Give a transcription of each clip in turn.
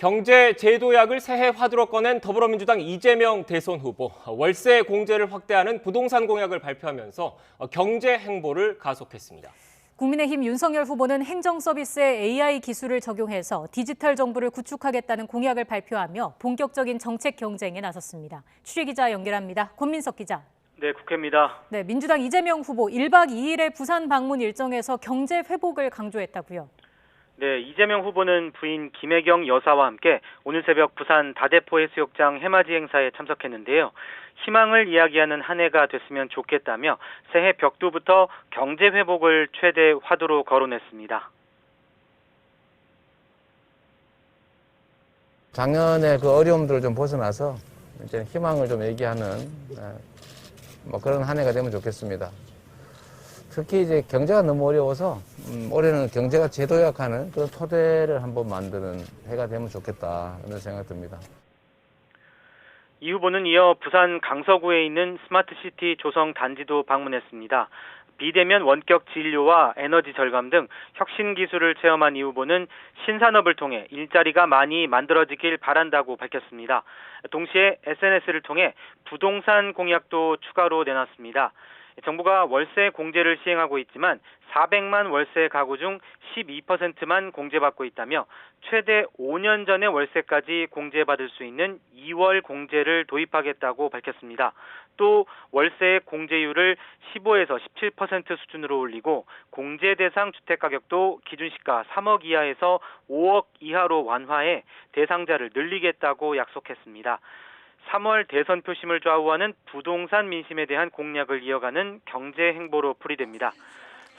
경제 제도약을 새해 화두로 꺼낸 더불어민주당 이재명 대선 후보. 월세 공제를 확대하는 부동산 공약을 발표하면서 경제 행보를 가속했습니다. 국민의힘 윤석열 후보는 행정서비스에 AI 기술을 적용해서 디지털 정부를 구축하겠다는 공약을 발표하며 본격적인 정책 경쟁에 나섰습니다. 취재기자 연결합니다. 권민석 기자. 네, 국회입니다. 네, 민주당 이재명 후보 1박 2일의 부산 방문 일정에서 경제 회복을 강조했다고요. 네, 이재명 후보는 부인 김혜경 여사와 함께 오늘 새벽 부산 다대포 해수욕장 해맞이 행사에 참석했는데요. 희망을 이야기하는 한 해가 됐으면 좋겠다며 새해 벽두부터 경제 회복을 최대 화두로 거론했습니다. 작년에 그 어려움들을 좀 벗어나서 이제 희망을 좀 얘기하는 그런 한 해가 되면 좋겠습니다. 특히 이제 경제가 너무 어려워서 올해는 경제가 제도약하는 그런 토대를 한번 만드는 해가 되면 좋겠다 이런 생각이 듭니다. 이 후보는 이어 부산 강서구에 있는 스마트시티 조성 단지도 방문했습니다. 비대면 원격 진료와 에너지 절감 등 혁신 기술을 체험한 이 후보는 신산업을 통해 일자리가 많이 만들어지길 바란다고 밝혔습니다. 동시에 SNS를 통해 부동산 공약도 추가로 내놨습니다. 정부가 월세 공제를 시행하고 있지만 400만 월세 가구 중 12%만 공제받고 있다며 최대 5년 전의 월세까지 공제받을 수 있는 2월 공제를 도입하겠다고 밝혔습니다. 또 월세 공제율을 15에서 17% 수준으로 올리고 공제 대상 주택가격도 기준시가 3억 이하에서 5억 이하로 완화해 대상자를 늘리겠다고 약속했습니다. 3월 대선 표심을 좌우하는 부동산 민심에 대한 공약을 이어가는 경제 행보로 풀이됩니다.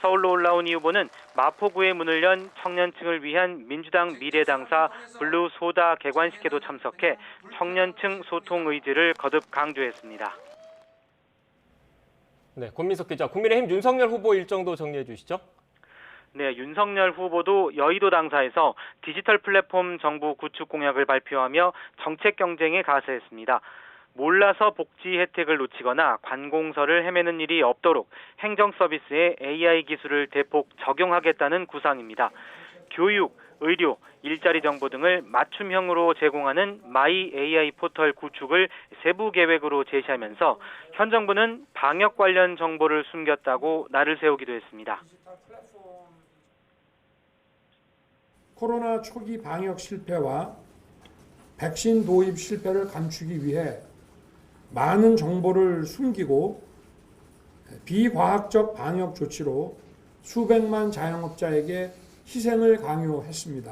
서울로 올라온 이 후보는 마포구의 문을 연 청년층을 위한 민주당 미래당사 블루소다 개관식에도 참석해 청년층 소통 의지를 거듭 강조했습니다. 네, 권민석 기자, 국민의힘 윤석열 후보 일정도 정리해 주시죠. 네, 윤석열 후보도 여의도 당사에서 디지털 플랫폼 정부 구축 공약을 발표하며 정책 경쟁에 가세했습니다. 몰라서 복지 혜택을 놓치거나 관공서를 헤매는 일이 없도록 행정 서비스에 AI 기술을 대폭 적용하겠다는 구상입니다. 교육, 의료, 일자리 정보 등을 맞춤형으로 제공하는 마이 AI 포털 구축을 세부 계획으로 제시하면서 현 정부는 방역 관련 정보를 숨겼다고 날을 세우기도 했습니다. 코로나 초기 방역 실패와 백신 도입 실패를 감추기 위해 많은 정보를 숨기고 비과학적 방역 조치로 수백만 자영업자에게 희생을 강요했습니다.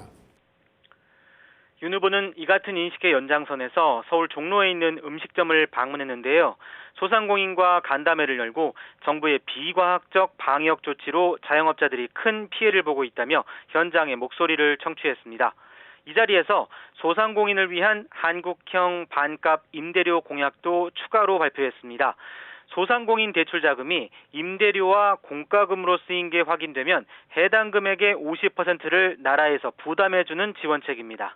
윤 후보는 이 같은 인식의 연장선에서 서울 종로에 있는 음식점을 방문했는데요. 소상공인과 간담회를 열고 정부의 비과학적 방역 조치로 자영업자들이 큰 피해를 보고 있다며 현장의 목소리를 청취했습니다. 이 자리에서 소상공인을 위한 한국형 반값 임대료 공약도 추가로 발표했습니다. 소상공인 대출 자금이 임대료와 공과금으로 쓰인 게 확인되면 해당 금액의 50%를 나라에서 부담해주는 지원책입니다.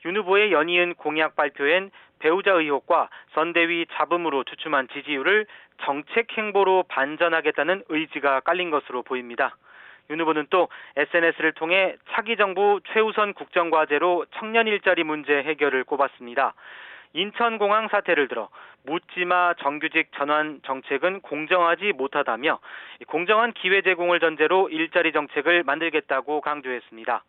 윤 후보의 연이은 공약 발표엔 배우자 의혹과 선대위 잡음으로 주춤한 지지율을 정책 행보로 반전하겠다는 의지가 깔린 것으로 보입니다. 윤 후보는 또 SNS를 통해 차기 정부 최우선 국정과제로 청년 일자리 문제 해결을 꼽았습니다. 인천공항 사태를 들어 묻지마 정규직 전환 정책은 공정하지 못하다며 공정한 기회 제공을 전제로 일자리 정책을 만들겠다고 강조했습니다.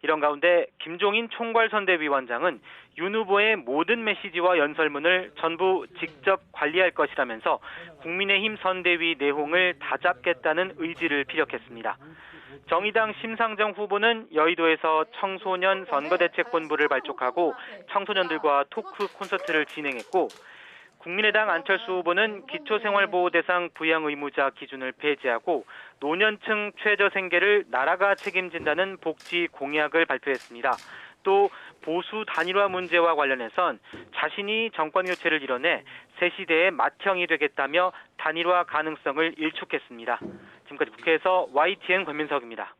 이런 가운데 김종인 총괄선대위원장은 윤 후보의 모든 메시지와 연설문을 전부 직접 관리할 것이라면서 국민의힘 선대위 내홍을 다잡겠다는 의지를 피력했습니다. 정의당 심상정 후보는 여의도에서 청소년 선거대책본부를 발족하고 청소년들과 토크 콘서트를 진행했고 국민의당 안철수 후보는 기초생활보호 대상 부양 의무자 기준을 폐지하고 노년층 최저생계를 나라가 책임진다는 복지 공약을 발표했습니다. 또 보수 단일화 문제와 관련해선 자신이 정권 교체를 이뤄내 새 시대의 맏형이 되겠다며 단일화 가능성을 일축했습니다. 지금까지 국회에서 YTN 권민석입니다.